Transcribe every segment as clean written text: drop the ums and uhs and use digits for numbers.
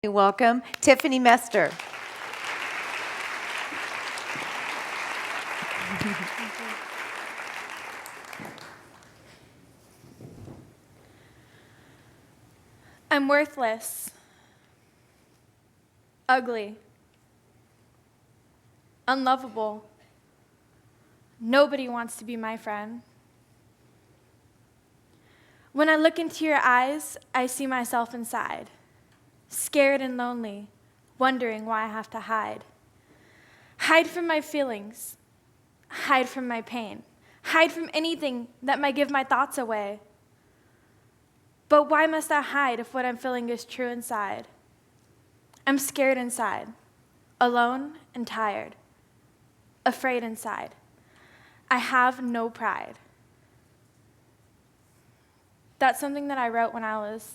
Welcome, Tiffany Mester. I'm worthless, ugly, unlovable. Nobody wants to be my friend. When I look into your eyes, I see myself inside, scared and lonely, wondering why I have to hide. Hide from my feelings, hide from my pain, hide from anything that might give my thoughts away. But why must I hide if what I'm feeling is true inside? I'm scared inside, alone and tired, afraid inside. I have no pride. That's something that I wrote when I was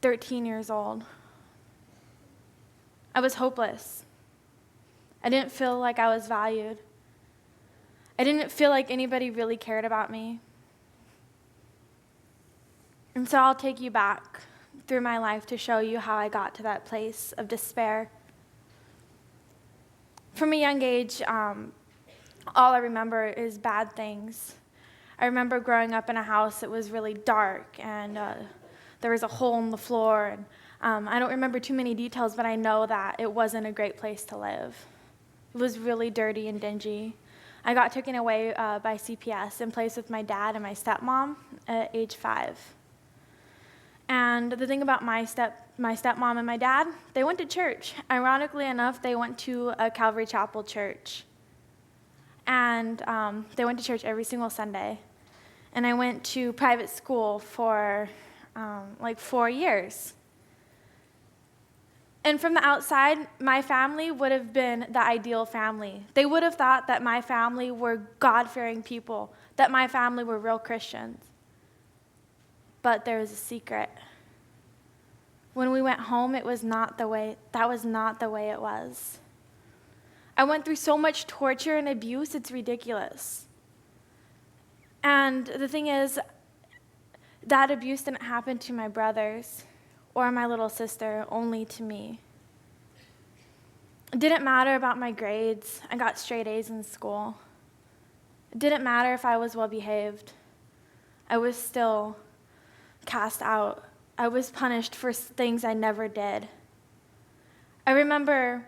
13 years old. I was hopeless. I didn't feel like I was valued. I didn't feel like anybody really cared about me. And so I'll take you back through my life to show you how I got to that place of despair. From a young age, all I remember is bad things. I remember growing up in a house that was really dark, and there was a hole in the floor. And I don't remember too many details, but I know that it wasn't a great place to live. It was really dirty and dingy. I got taken away by CPS and placed with my dad and my stepmom at age 5. And the thing about my stepmom and my dad, they went to church. Ironically enough, they went to a Calvary Chapel church. And they went to church every single Sunday. And I went to private school for like 4 years. And from the outside, my family would have been the ideal family. They would have thought that my family were God-fearing people, that my family were real Christians. But there was a secret. When we went home, that was not the way it was. I went through so much torture and abuse, it's ridiculous. And the thing is, that abuse didn't happen to my brothers or my little sister, only to me. It didn't matter about my grades. I got straight A's in school. It didn't matter if I was well behaved. I was still cast out. I was punished for things I never did. I remember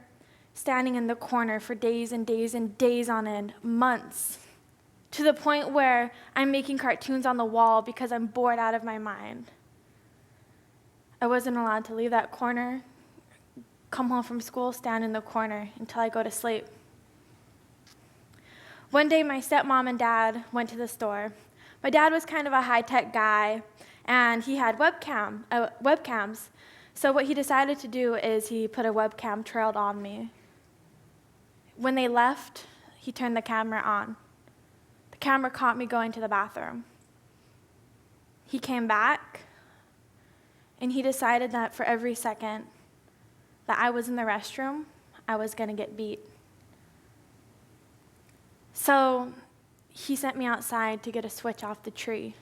standing in the corner for days and days and days on end, months, to the point where I'm making cartoons on the wall because I'm bored out of my mind. I wasn't allowed to leave that corner, come home from school, stand in the corner until I go to sleep. One day, my stepmom and dad went to the store. My dad was kind of a high-tech guy, and he had webcams. So what he decided to do is he put a webcam trailed on me. When they left, he turned the camera on. The camera caught me going to the bathroom. He came back, and he decided that for every second that I was in the restroom, I was going to get beat. So he sent me outside to get a switch off the tree.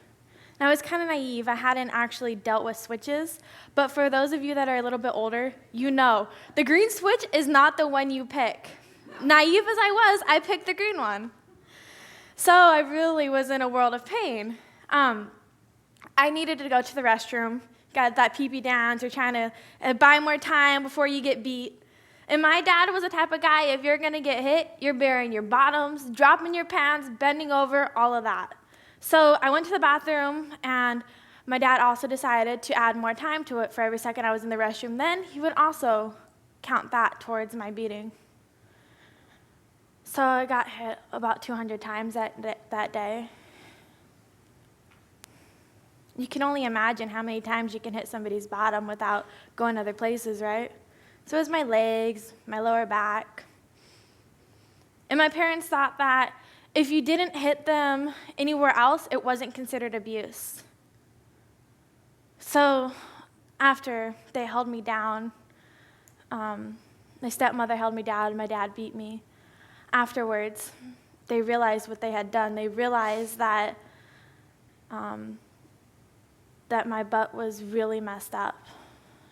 Now, I was kind of naive. I hadn't actually dealt with switches, but for those of you that are a little bit older, you know, the green switch is not the one you pick. Naive as I was, I picked the green one. So I really was in a world of pain. I needed to go to the restroom, got that pee-pee dance, you're trying to buy more time before you get beat. And my dad was the type of guy, if you're going to get hit, you're burying your bottoms, dropping your pants, bending over, all of that. So I went to the bathroom, and my dad also decided to add more time to it. For every second I was in the restroom, then he would also count that towards my beating. So I got hit about 200 times that day. You can only imagine how many times you can hit somebody's bottom without going other places, right? So it was my legs, my lower back. And my parents thought that if you didn't hit them anywhere else, it wasn't considered abuse. So after they held me down, my stepmother held me down, my dad beat me. Afterwards, they realized what they had done. They realized that that my butt was really messed up.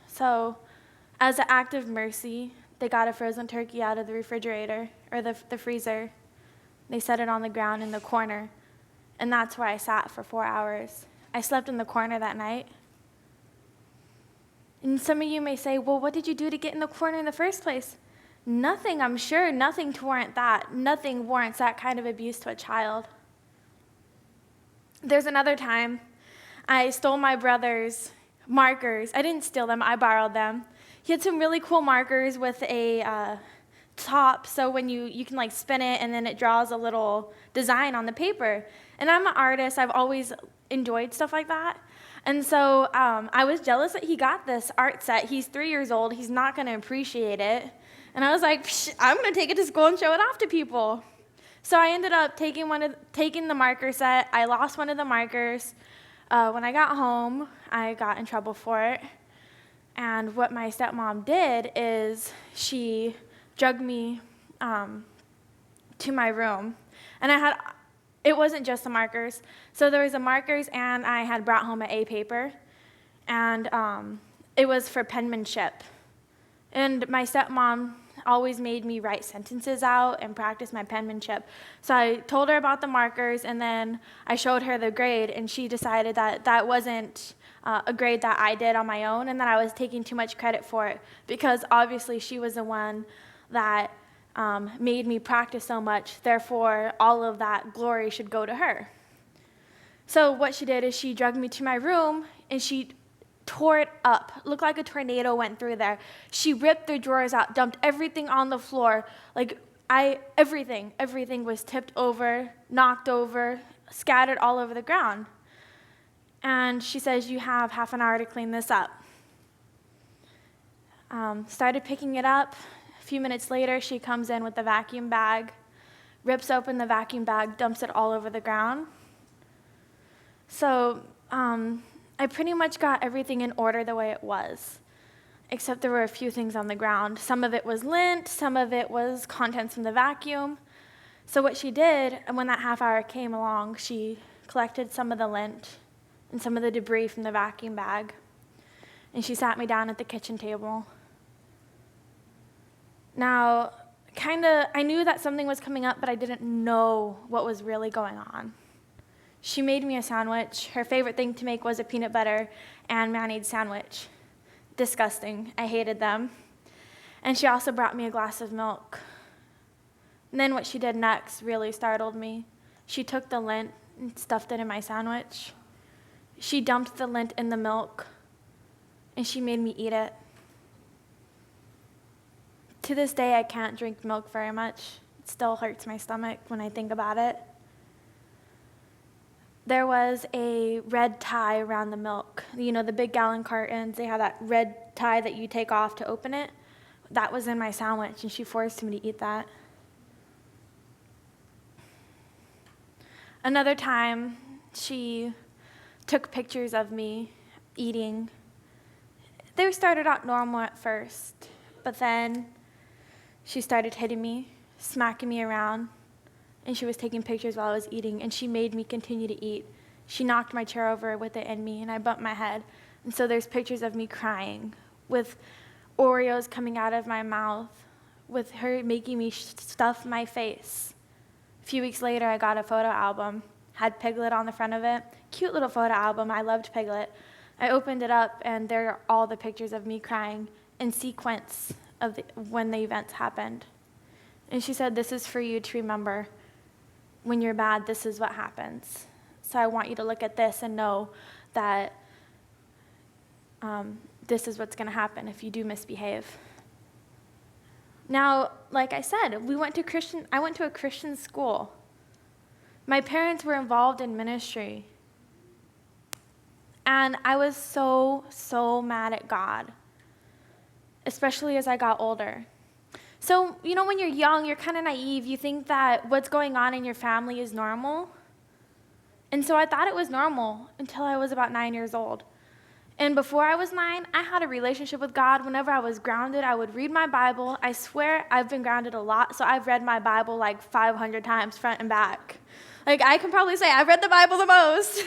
So As an act of mercy, they got a frozen turkey out of the refrigerator or the freezer. They set it on the ground in the corner, and that's where I sat for 4 hours. I slept in the corner that night. And some of you may say, well, what did you do to get in the corner in the first place? Nothing, I'm sure, nothing to warrant that. Nothing warrants that kind of abuse to a child. There's another time I stole my brother's markers. I didn't steal them, I borrowed them. He had some really cool markers with a top, so when you can like spin it and then it draws a little design on the paper. And I'm an artist, I've always enjoyed stuff like that. And so I was jealous that he got this art set. He's 3 years old, he's not gonna appreciate it. And I was like, I'm gonna take it to school and show it off to people. So I ended up taking the marker set. I lost one of the markers. When I got home, I got in trouble for it. And what my stepmom did is she drugged me to my room. And it wasn't just the markers. So there was the markers, and I had brought home an A paper. And it was for penmanship. And my stepmom always made me write sentences out and practice my penmanship. So I told her about the markers, and then I showed her the grade, and she decided that that wasn't a grade that I did on my own, and that I was taking too much credit for it, because obviously she was the one that made me practice so much. Therefore, all of that glory should go to her. So what she did is she drugged me to my room, and she tore it up. It looked like a tornado went through there. She ripped the drawers out, dumped everything on the floor. Everything was tipped over, knocked over, scattered all over the ground. And she says, you have half an hour to clean this up. Started picking it up. A few minutes later, she comes in with the vacuum bag, rips open the vacuum bag, dumps it all over the ground. So I pretty much got everything in order the way it was, except there were a few things on the ground. Some of it was lint, some of it was contents from the vacuum. So what she did, and when that half hour came along, she collected some of the lint and some of the debris from the vacuum bag, and she sat me down at the kitchen table. Now, I knew that something was coming up, but I didn't know what was really going on. She made me a sandwich. Her favorite thing to make was a peanut butter and mayonnaise sandwich. Disgusting. I hated them. And she also brought me a glass of milk. And then what she did next really startled me. She took the lint and stuffed it in my sandwich. She dumped the lint in the milk, and she made me eat it. To this day, I can't drink milk very much. It still hurts my stomach when I think about it. There was a red tie around the milk. You know, the big gallon cartons, they have that red tie that you take off to open it. That was in my sandwich, and she forced me to eat that. Another time, she took pictures of me eating. They started out normal at first, but then she started hitting me, smacking me around, and she was taking pictures while I was eating, and she made me continue to eat. She knocked my chair over with it in me, and I bumped my head. And so there's pictures of me crying, with Oreos coming out of my mouth, with her making me stuff my face. A few weeks later, I got a photo album, had Piglet on the front of it. Cute little photo album. I loved Piglet. I opened it up, and there are all the pictures of me crying in sequence of when the events happened. And she said, this is for you to remember. When you're bad, this is what happens. So I want you to look at this and know that this is what's going to happen if you do misbehave. Now, like I said, I went to a Christian school. My parents were involved in ministry. And I was so mad at God, especially as I got older. So, you know, when you're young, you're kind of naive. You think that what's going on in your family is normal. And so I thought it was normal until I was about 9 years old. And before I was 9, I had a relationship with God. Whenever I was grounded, I would read my Bible. I swear I've been grounded a lot, so I've read my Bible like 500 times front and back. Like, I can probably say I've read the Bible the most.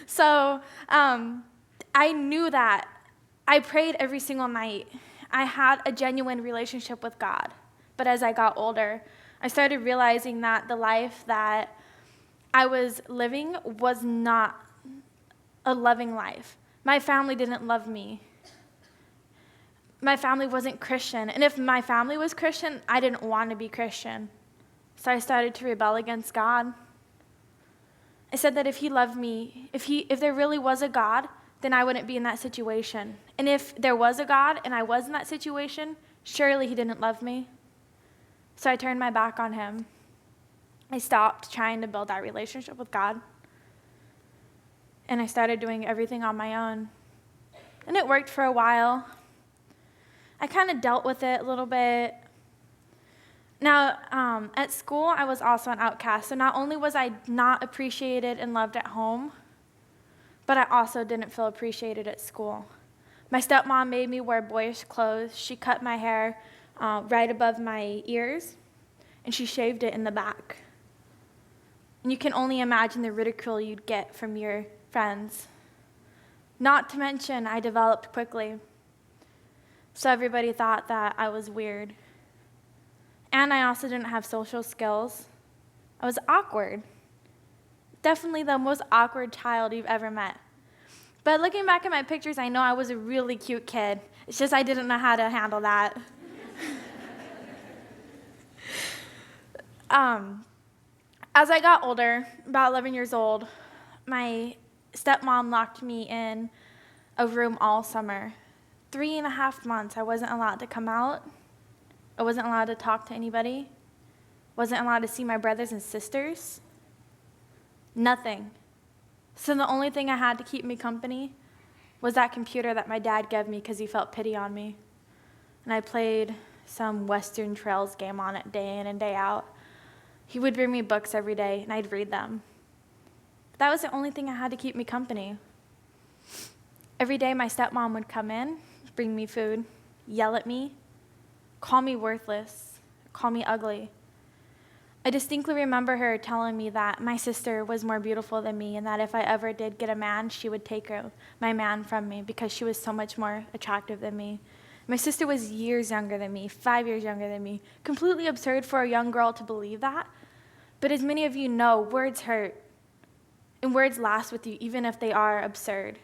So I knew that. I prayed every single night. I had a genuine relationship with God. But as I got older, I started realizing that the life that I was living was not a loving life. My family didn't love me. My family wasn't Christian. And if my family was Christian, I didn't want to be Christian. So I started to rebel against God. I said that if he loved me, if there really was a God, then I wouldn't be in that situation. And if there was a God and I was in that situation, surely he didn't love me. So I turned my back on him. I stopped trying to build that relationship with God. And I started doing everything on my own. And it worked for a while. I kind of dealt with it a little bit. Now, at school, I was also an outcast. So not only was I not appreciated and loved at home, but I also didn't feel appreciated at school. My stepmom made me wear boyish clothes. She cut my hair right above my ears, and she shaved it in the back. And you can only imagine the ridicule you'd get from your friends. Not to mention, I developed quickly. So everybody thought that I was weird. And I also didn't have social skills. I was awkward. Definitely the most awkward child you've ever met. But looking back at my pictures, I know I was a really cute kid. It's just I didn't know how to handle that. As I got older, about 11 years old, my stepmom locked me in a room all summer. 3.5 months, I wasn't allowed to come out. I wasn't allowed to talk to anybody. Wasn't allowed to see my brothers and sisters. Nothing. So the only thing I had to keep me company was that computer that my dad gave me because he felt pity on me. And I played some Western Trails game on it day in and day out. He would bring me books every day, and I'd read them. That was the only thing I had to keep me company. Every day my stepmom would come in, bring me food, yell at me, call me worthless, call me ugly. I distinctly remember her telling me that my sister was more beautiful than me and that if I ever did get a man, she would take my man from me because she was so much more attractive than me. My sister was years younger than me, 5 years younger than me. Completely absurd for a young girl to believe that. But as many of you know, words hurt. And words last with you even if they are absurd.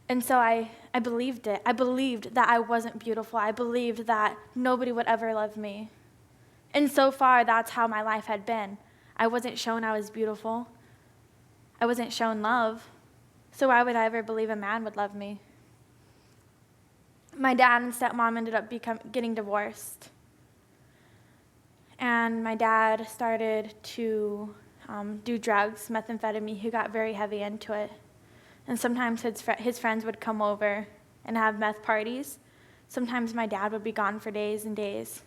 And so I believed it. I believed that I wasn't beautiful. I believed that nobody would ever love me. And so far, that's how my life had been. I wasn't shown I was beautiful. I wasn't shown love. So why would I ever believe a man would love me? My dad and stepmom ended up getting divorced. And my dad started to do drugs, methamphetamine. He got very heavy into it. And sometimes his friends would come over and have meth parties. Sometimes my dad would be gone for days and days.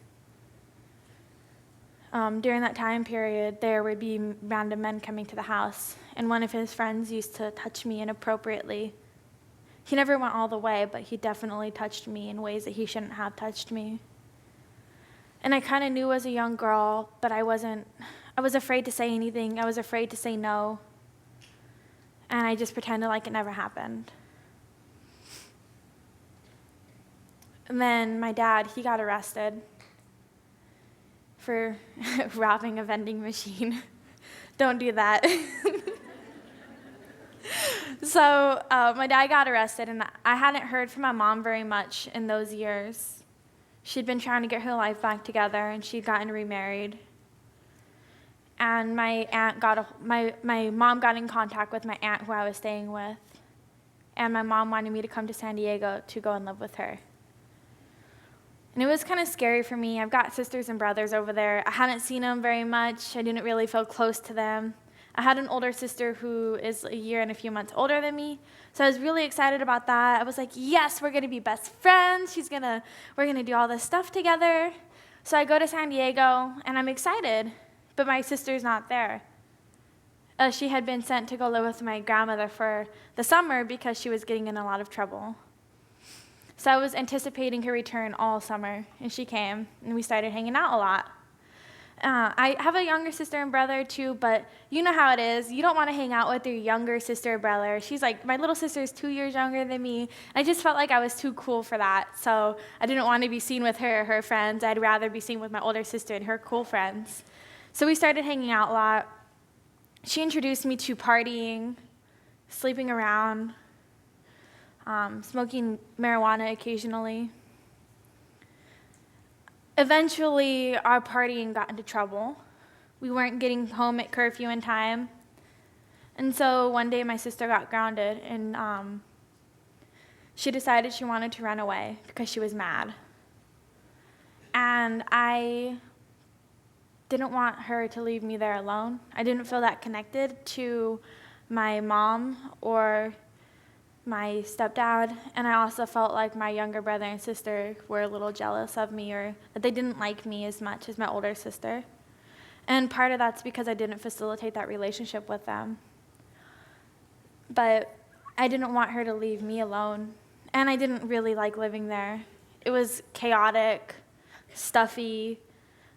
During that time period, there would be random men coming to the house, and one of his friends used to touch me inappropriately. He never went all the way, but he definitely touched me in ways that he shouldn't have touched me. And I kind of knew as a young girl, but I was afraid to say anything. I was afraid to say no. And I just pretended like it never happened. And then my dad, he got arrested for robbing a vending machine. Don't do that. So my dad got arrested, and I hadn't heard from my mom very much in those years. She'd been trying to get her life back together, and she'd gotten remarried. And my mom got in contact with my aunt who I was staying with, and my mom wanted me to come to San Diego to go and live with her. And it was kind of scary for me. I've got sisters and brothers over there. I hadn't seen them very much. I didn't really feel close to them. I had an older sister who is a year and a few months older than me, so I was really excited about that. I was like, yes, we're going to be best friends. We're going to do all this stuff together. So I go to San Diego, and I'm excited, but my sister's not there. She had been sent to go live with my grandmother for the summer because she was getting in a lot of trouble. So I was anticipating her return all summer, and she came, and we started hanging out a lot. I have a younger sister and brother too, but you know how it is. You don't want to hang out with your younger sister or brother. She's like, my little sister is 2 years younger than me. I just felt like I was too cool for that. So I didn't want to be seen with her or her friends. I'd rather be seen with my older sister and her cool friends. So we started hanging out a lot. She introduced me to partying, sleeping around, smoking marijuana occasionally. Eventually, our partying got into trouble. We weren't getting home at curfew in time. And so one day my sister got grounded, and she decided she wanted to run away because she was mad. And I didn't want her to leave me there alone. I didn't feel that connected to my mom or my stepdad, and I also felt like my younger brother and sister were a little jealous of me, or that they didn't like me as much as my older sister. And part of that's because I didn't facilitate that relationship with them. But I didn't want her to leave me alone, and I didn't really like living there. It was chaotic, stuffy.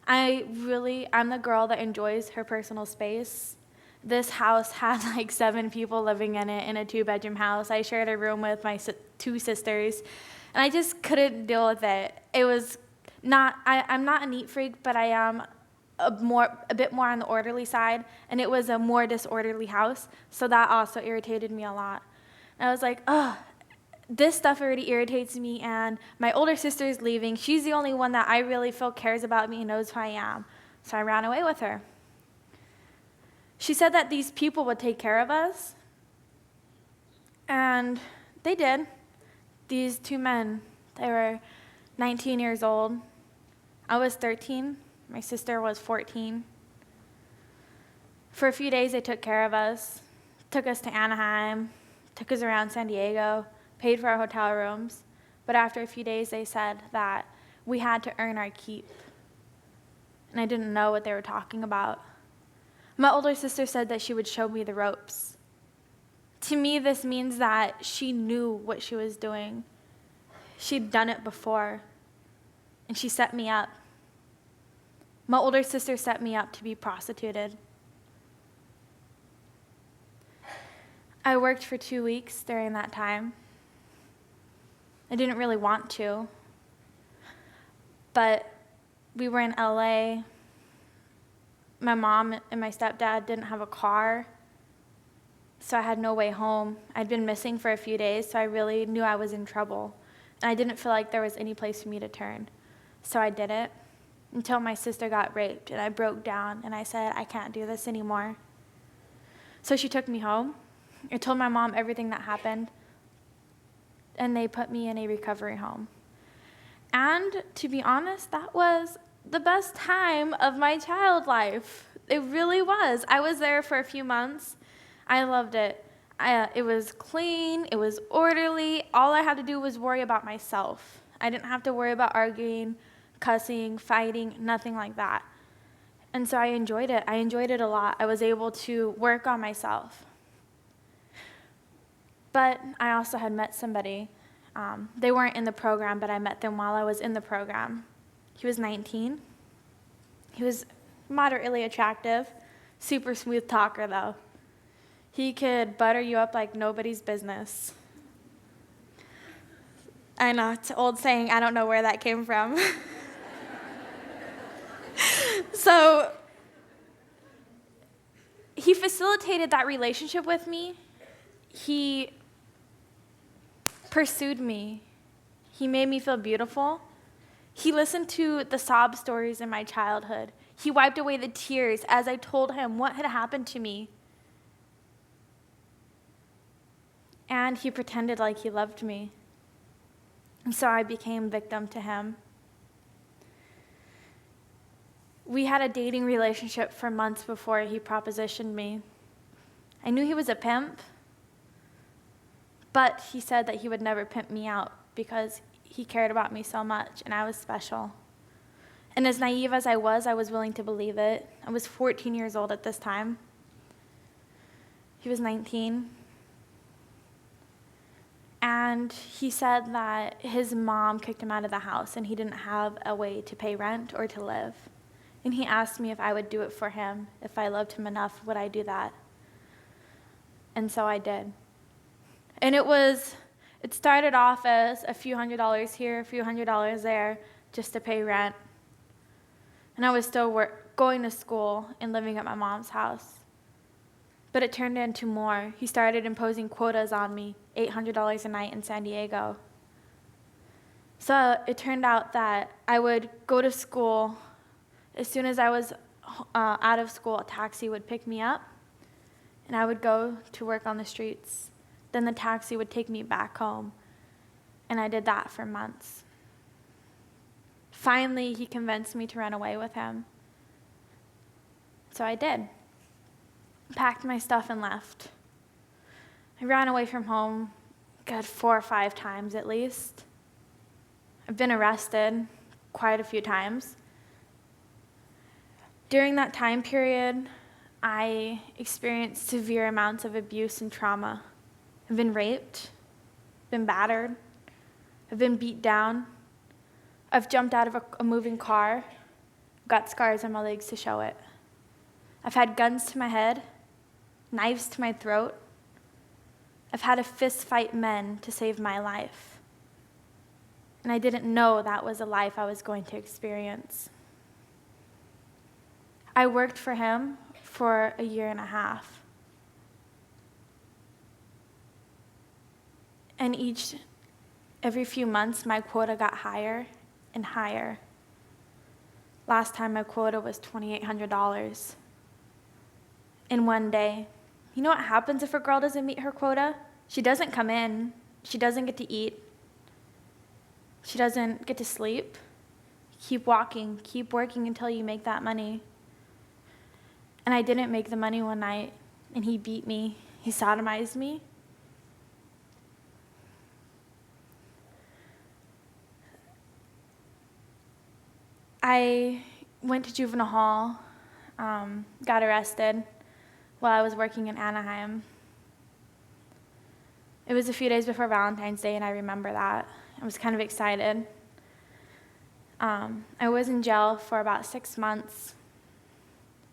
I'm the girl that enjoys her personal space. This house had like 7 people living in it in a 2-bedroom house. I shared a room with my 2 sisters, and I just couldn't deal with it. It was not, I'm not a neat freak, but I am a bit more on the orderly side, and it was a more disorderly house, so that also irritated me a lot. And I was like, oh, this stuff already irritates me, and my older sister is leaving. She's the only one that I really feel cares about me and knows who I am. So I ran away with her. She said that these people would take care of us, and they did. These 2 men, they were 19 years old. I was 13. My sister was 14. For a few days, they took care of us, took us to Anaheim, took us around San Diego, paid for our hotel rooms. But after a few days, they said that we had to earn our keep. And I didn't know what they were talking about. My older sister said that she would show me the ropes. To me, this means that she knew what she was doing. She'd done it before, and she set me up. My older sister set me up to be prostituted. I worked for 2 weeks during that time. I didn't really want to, but we were in LA. My mom and my stepdad didn't have a car, so I had no way home. I'd been missing for a few days, so I really knew I was in trouble. And I didn't feel like there was any place for me to turn. So I did it until my sister got raped, and I broke down, and I said, I can't do this anymore. So she took me home. I told my mom everything that happened, and they put me in a recovery home. And to be honest, that was the best time of my child life. It really was. I was there for a few months. I loved it. It was clean. It was orderly. All I had to do was worry about myself. I didn't have to worry about arguing, cussing, fighting, nothing like that. And so I enjoyed it. I enjoyed it a lot. I was able to work on myself. But I also had met somebody. They weren't in the program, but I met them while I was in the program. He was 19. He was moderately attractive, super smooth talker, though. He could butter you up like nobody's business. I know, it's an old saying. I don't know where that came from. So he facilitated that relationship with me. He pursued me. He made me feel beautiful. He listened to the sob stories in my childhood. He wiped away the tears as I told him what had happened to me. And he pretended like he loved me. And so I became victim to him. We had a dating relationship for months before he propositioned me. I knew he was a pimp, but he said that he would never pimp me out because he cared about me so much, and I was special. And as naive as I was willing to believe it. I was 14 years old at this time. He was 19. And he said that his mom kicked him out of the house, and he didn't have a way to pay rent or to live. And he asked me if I would do it for him. If I loved him enough, would I do that? And so I did. And it started off as a few $100s here, a few $100s there, just to pay rent. And I was still going to school and living at my mom's house. But it turned into more. He started imposing quotas on me, $800 a night in San Diego. So it turned out that I would go to school. As soon as I was out of school, a taxi would pick me up, and I would go to work on the streets. Then the taxi would take me back home, and I did that for months. Finally, he convinced me to run away with him. So I did. Packed my stuff and left. I ran away from home, good 4 or 5 times at least. I've been arrested quite a few times. During that time period, I experienced severe amounts of abuse and trauma. I've been raped, been battered, I've been beat down. I've jumped out of a moving car, got scars on my legs to show it. I've had guns to my head, knives to my throat. I've had to fist fight men to save my life. And I didn't know that was a life I was going to experience. I worked for him for a year and a half. And every few months, my quota got higher and higher. Last time my quota was $2,800. In one day. You know what happens if a girl doesn't meet her quota? She doesn't come in. She doesn't get to eat. She doesn't get to sleep. Keep walking, keep working until you make that money. And I didn't make the money one night, and he beat me. He sodomized me. I went to juvenile hall, got arrested while I was working in Anaheim. It was a few days before Valentine's Day, and I remember that. I was kind of excited. I was in jail for about 6 months.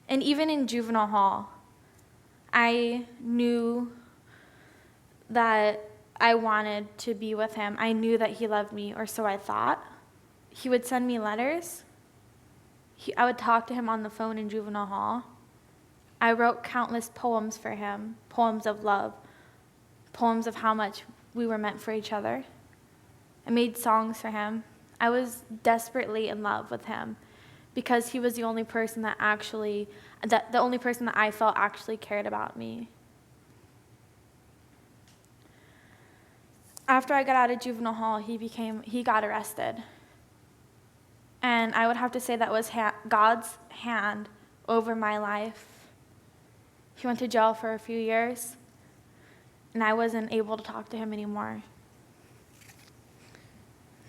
And even in juvenile hall, I knew that I wanted to be with him. I knew that he loved me, or so I thought. He would send me letters. I would talk to him on the phone in juvenile hall. I wrote countless poems for him, poems of love, poems of how much we were meant for each other. I made songs for him. I was desperately in love with him because he was the only person that I felt actually cared about me. After I got out of juvenile hall, he got arrested. And I would have to say that was God's hand over my life. He went to jail for a few years, and I wasn't able to talk to him anymore.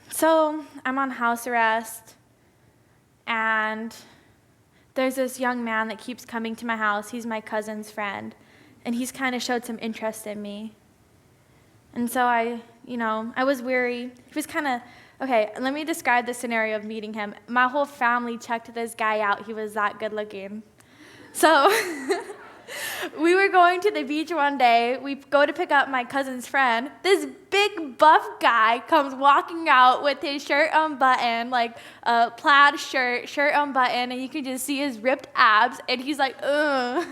So I'm on house arrest, and there's this young man that keeps coming to my house. He's my cousin's friend, and he's kind of showed some interest in me. And so I was weary. He was kind of, okay, let me describe the scenario of meeting him. My whole family checked this guy out. He was that good looking. So we were going to the beach one day. We go to pick up my cousin's friend. This big buff guy comes walking out with his shirt unbuttoned, like a plaid shirt unbuttoned, and you can just see his ripped abs, and he's like, ugh.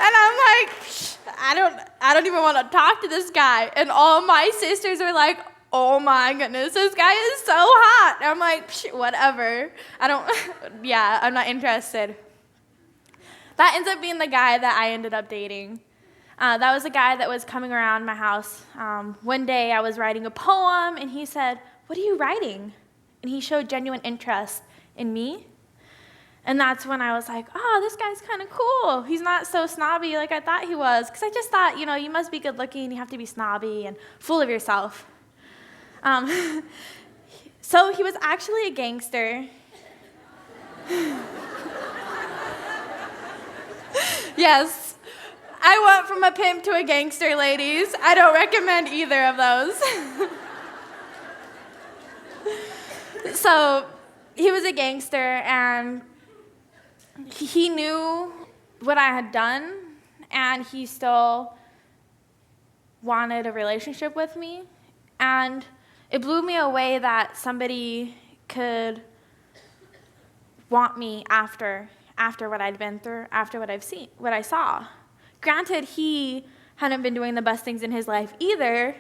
And I'm like, I don't even want to talk to this guy. And all my sisters are like, oh my goodness, this guy is so hot. And I'm like, whatever. I'm not interested. That ends up being the guy that I ended up dating. That was the guy that was coming around my house. One day I was writing a poem, and he said, what are you writing? And he showed genuine interest in me. And that's when I was like, oh, this guy's kind of cool. He's not so snobby like I thought he was. Because I just thought, you must be good looking. You have to be snobby and full of yourself. So he was actually a gangster. Yes, I went from a pimp to a gangster, ladies. I don't recommend either of those. So he was a gangster, and he knew what I had done, and he still wanted a relationship with me. And it blew me away that somebody could want me after what I'd been through, after what I saw. Granted, he hadn't been doing the best things in his life either,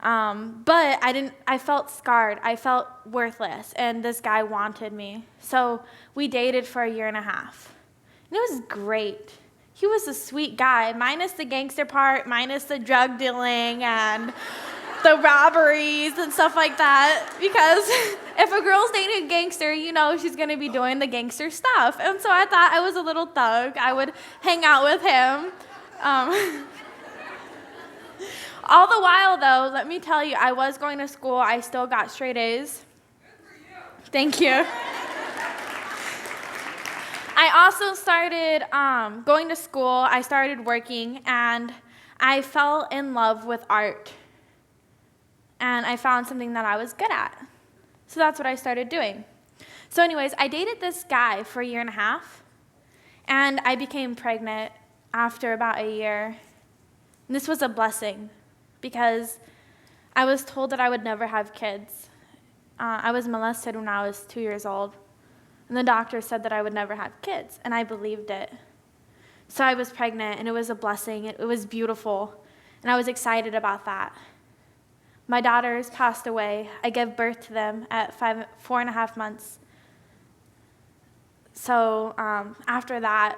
but I felt scarred. I felt worthless, and this guy wanted me. So we dated for a year and a half. And it was great. He was a sweet guy, minus the gangster part, minus the drug dealing and the robberies and stuff like that. Because if a girl's dating a gangster, you know she's going to be doing the gangster stuff. And so I thought I was a little thug. I would hang out with him. All the while, though, let me tell you, I was going to school. I still got straight A's. Thank you. I also started going to school. I started working, and I fell in love with art. And I found something that I was good at. So that's what I started doing. So anyways, I dated this guy for a year and a half, and I became pregnant after about a year. And this was a blessing because I was told that I would never have kids. I was molested when I was 2 years old. And the doctor said that I would never have kids, and I believed it. So I was pregnant, and it was a blessing. It was beautiful, and I was excited about that. My daughters passed away. I gave birth to them at 4.5 months. So after that,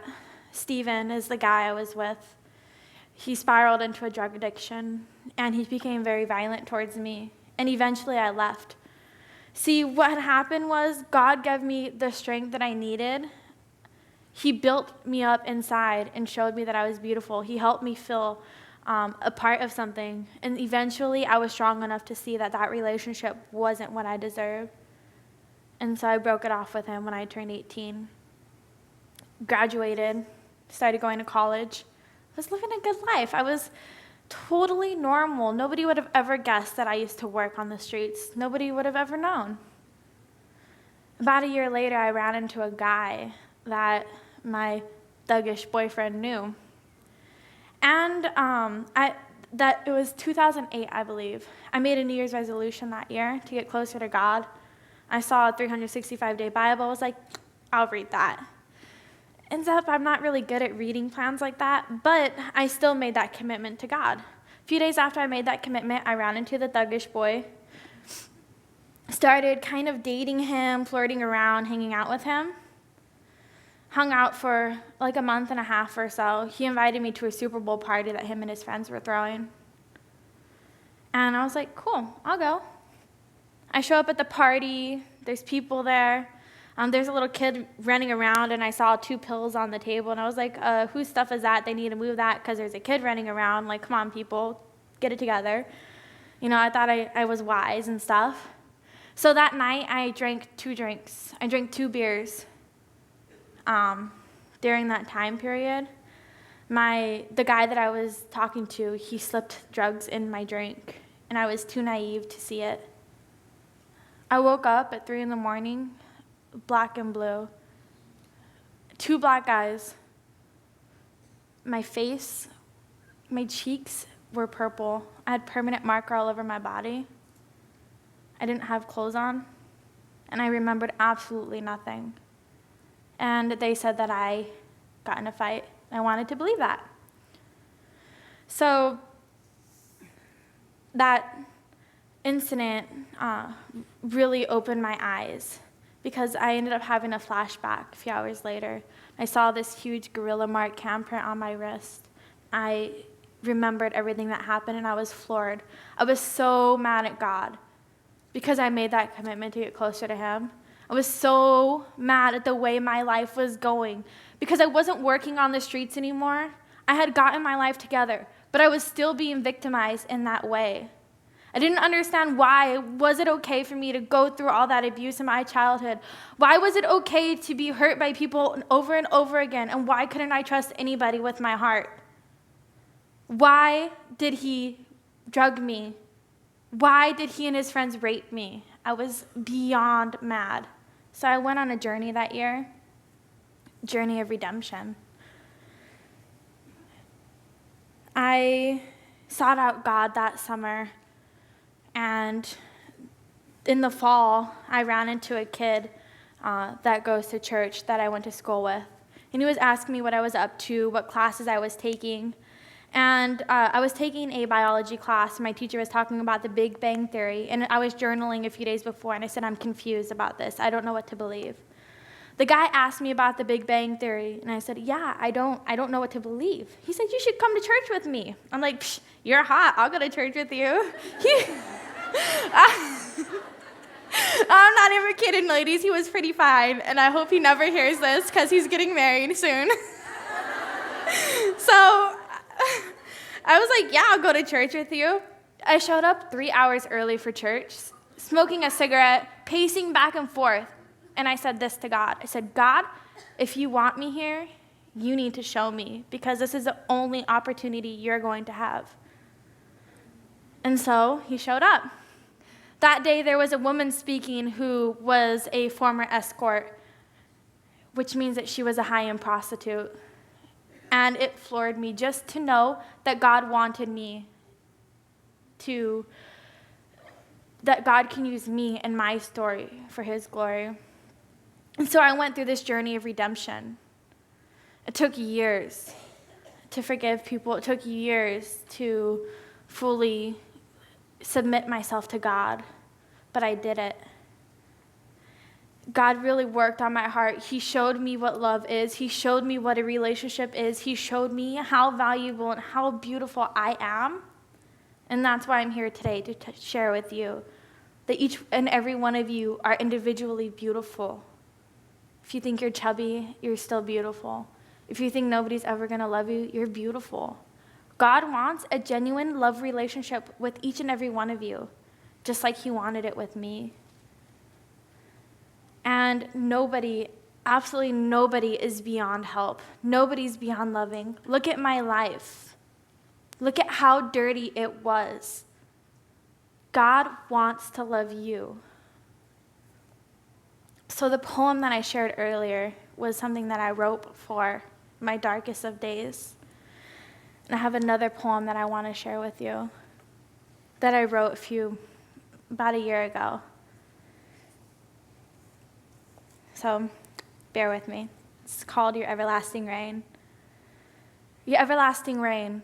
Steven is the guy I was with. He spiraled into a drug addiction, and he became very violent towards me, and eventually I left. See, what had happened was God gave me the strength that I needed. He built me up inside and showed me that I was beautiful. He helped me feel a part of something. And eventually, I was strong enough to see that that relationship wasn't what I deserved. And so I broke it off with him when I turned 18. Graduated, started going to college. I was living a good life. I was totally normal. Nobody would have ever guessed that I used to work on the streets. Nobody would have ever known. About a year later, I ran into a guy that my thuggish boyfriend knew. And it was 2008, I believe. I made a New Year's resolution that year to get closer to God. I saw a 365-day Bible. I was like, I'll read that. Ends up, I'm not really good at reading plans like that, but I still made that commitment to God. A few days after I made that commitment, I ran into the thuggish boy, started kind of dating him, flirting around, hanging out with him. Hung out for like a month and a half or so. He invited me to a Super Bowl party that him and his friends were throwing. And I was like, cool, I'll go. I show up at the party. There's people there. There's a little kid running around, and I saw 2 pills on the table, and I was like, whose stuff is that? They need to move that because there's a kid running around. Like, come on, people, get it together. You know, I thought I was wise and stuff. So that night, I drank 2 drinks. I drank 2 beers. During that time period, the guy that I was talking to, he slipped drugs in my drink, and I was too naive to see it. I woke up at 3 a.m, black and blue. 2 black guys. My face, my cheeks were purple. I had permanent marker all over my body. I didn't have clothes on, and I remembered absolutely nothing. And they said that I got in a fight. I wanted to believe that. So that incident really opened my eyes because I ended up having a flashback a few hours later. I saw this huge gorilla mark cam print on my wrist. I remembered everything that happened, and I was floored. I was so mad at God because I made that commitment to get closer to him. I was so mad at the way my life was going because I wasn't working on the streets anymore. I had gotten my life together, but I was still being victimized in that way. I didn't understand why. Was it okay for me to go through all that abuse in my childhood? Why was it okay to be hurt by people over and over again? And why couldn't I trust anybody with my heart? Why did he drug me? Why did he and his friends rape me? I was beyond mad. So I went on a journey that year, journey of redemption. I sought out God that summer, and in the fall, I ran into a kid that goes to church that I went to school with. And he was asking me what I was up to, what classes I was taking. And I was taking a biology class. My teacher was talking about the Big Bang Theory. And I was journaling a few days before, and I said, I'm confused about this. I don't know what to believe. The guy asked me about the Big Bang Theory, and I said, yeah, I don't know what to believe. He said, you should come to church with me. I'm like, you're hot. I'll go to church with you. I'm not even kidding, ladies. He was pretty fine, and I hope he never hears this because he's getting married soon. So I was like, yeah, I'll go to church with you. I showed up 3 hours early for church, smoking a cigarette, pacing back and forth, and I said this to God. I said, God, if you want me here, you need to show me because this is the only opportunity you're going to have. And so he showed up. That day, there was a woman speaking who was a former escort, which means that she was a high-end prostitute. And it floored me just to know that God wanted me that God can use me and my story for his glory. And so I went through this journey of redemption. It took years to forgive people. It took years to fully submit myself to God, but I did it. God really worked on my heart. He showed me what love is. He showed me what a relationship is. He showed me how valuable and how beautiful I am. And that's why I'm here today to share with you that each and every one of you are individually beautiful. If you think you're chubby, you're still beautiful. If you think nobody's ever going to love you, you're beautiful. God wants a genuine love relationship with each and every one of you, just like he wanted it with me. And nobody, absolutely nobody is beyond help. Nobody's beyond loving. Look at my life. Look at how dirty it was. God wants to love you. So the poem that I shared earlier was something that I wrote before my darkest of days. And I have another poem that I want to share with you that I wrote about a year ago. So bear with me. It's called Your Everlasting Rain. Your everlasting rain.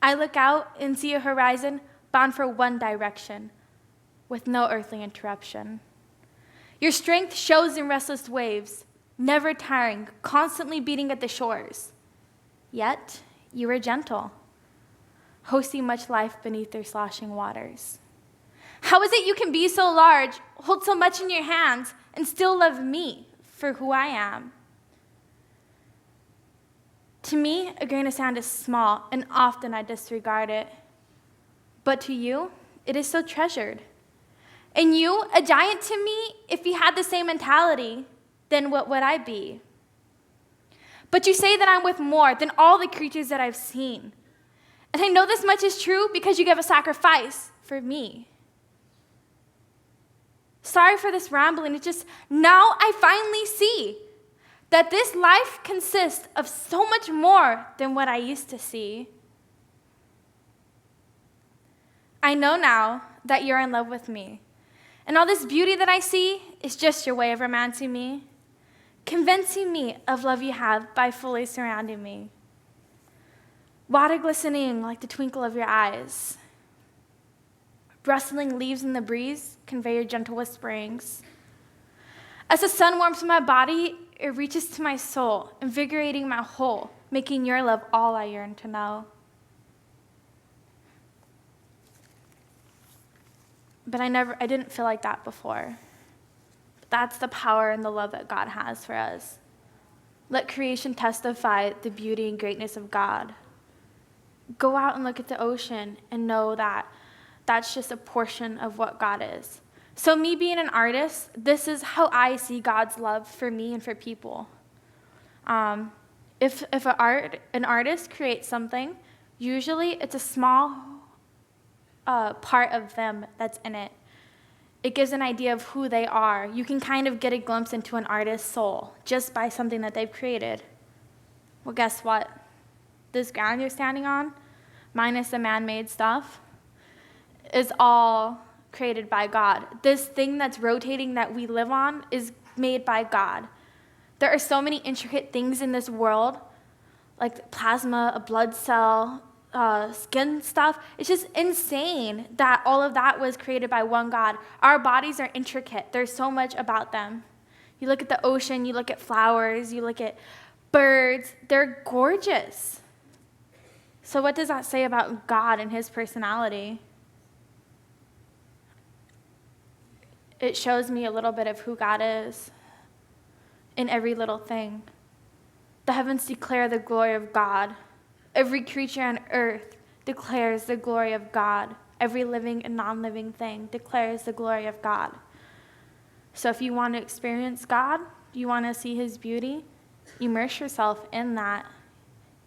I look out and see a horizon bound for one direction with no earthly interruption. Your strength shows in restless waves, never tiring, constantly beating at the shores. Yet, you are gentle, hosting much life beneath their sloshing waters. How is it you can be so large, hold so much in your hands, and still love me for who I am? To me, a grain of sand is small, and often I disregard it. But to you, it is so treasured. And you, a giant to me, if you had the same mentality, then what would I be? But you say that I'm worth more than all the creatures that I've seen. And I know this much is true because you gave a sacrifice for me. Sorry for this rambling. It's just now I finally see that this life consists of so much more than what I used to see. I know now that you're in love with me. And all this beauty that I see is just your way of romancing me, convincing me of love you have by fully surrounding me. Water glistening like the twinkle of your eyes. Rustling leaves in the breeze convey your gentle whisperings. As the sun warms my body, it reaches to my soul, invigorating my whole, making your love all I yearn to know. But I didn't feel like that before. That's the power and the love that God has for us. Let creation testify the beauty and greatness of God. Go out and look at the ocean and know that that's just a portion of what God is. So me being an artist, this is how I see God's love for me and for people. If an artist creates something, usually it's a small part of them that's in it. It gives an idea of who they are. You can kind of get a glimpse into an artist's soul just by something that they've created. Well, guess what? This ground you're standing on, minus the man-made stuff, is all created by God. This thing that's rotating that we live on is made by God. There are so many intricate things in this world, like plasma, a blood cell, skin stuff. It's just insane that all of that was created by one God. Our bodies are intricate. There's so much about them. You look at the ocean, you look at flowers, you look at birds. They're gorgeous. So what does that say about God and his personality? It shows me a little bit of who God is in every little thing. The heavens declare the glory of God. Every creature on earth declares the glory of God. Every living and non-living thing declares the glory of God. So if you want to experience God, you want to see his beauty, immerse yourself in that.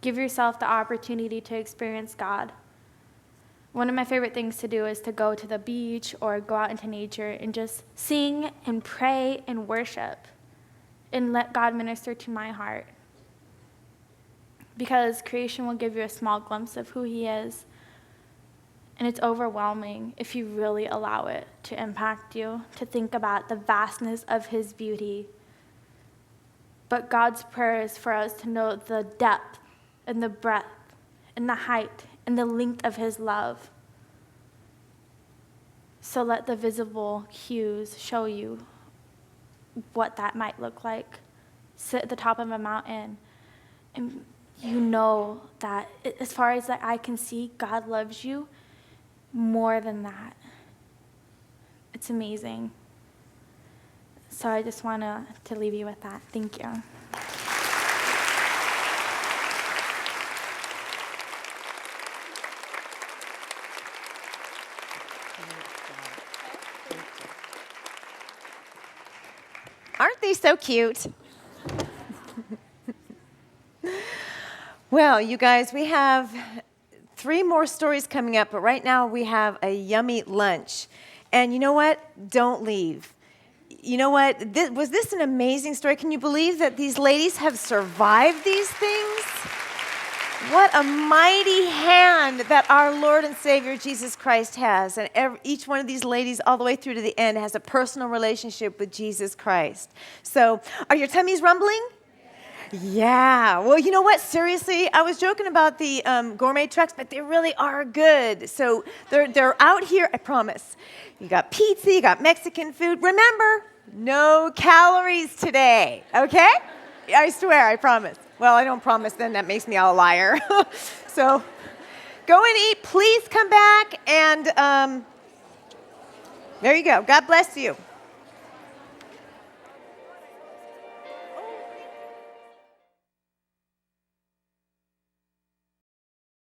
Give yourself the opportunity to experience God. One of my favorite things to do is to go to the beach or go out into nature and just sing and pray and worship and let God minister to my heart. Because creation will give you a small glimpse of who he is. And it's overwhelming if you really allow it to impact you, to think about the vastness of his beauty. But God's prayer is for us to know the depth and the breadth and the height and the length of his love. So let the visible hues show you what that might look like. Sit at the top of a mountain and you know that as far as the eye can see, God loves you more than that. It's amazing. So I just want to leave you with that. Thank you. Aren't they so cute? Well, you guys, we have 3 more stories coming up, but right now we have a yummy lunch. And you know what? Don't leave. You know what? Was this an amazing story? Can you believe that these ladies have survived these things? What a mighty hand that our Lord and Savior Jesus Christ has. And each one of these ladies, all the way through to the end, has a personal relationship with Jesus Christ. So, are your tummies rumbling? Yeah. Well, you know what? Seriously, I was joking about the gourmet trucks, but they really are good. So they're out here, I promise. You got pizza, you got Mexican food. Remember, no calories today, okay? I swear, I promise. Well, I don't promise, then that makes me all a liar. So go and eat. Please come back, and there you go. God bless you.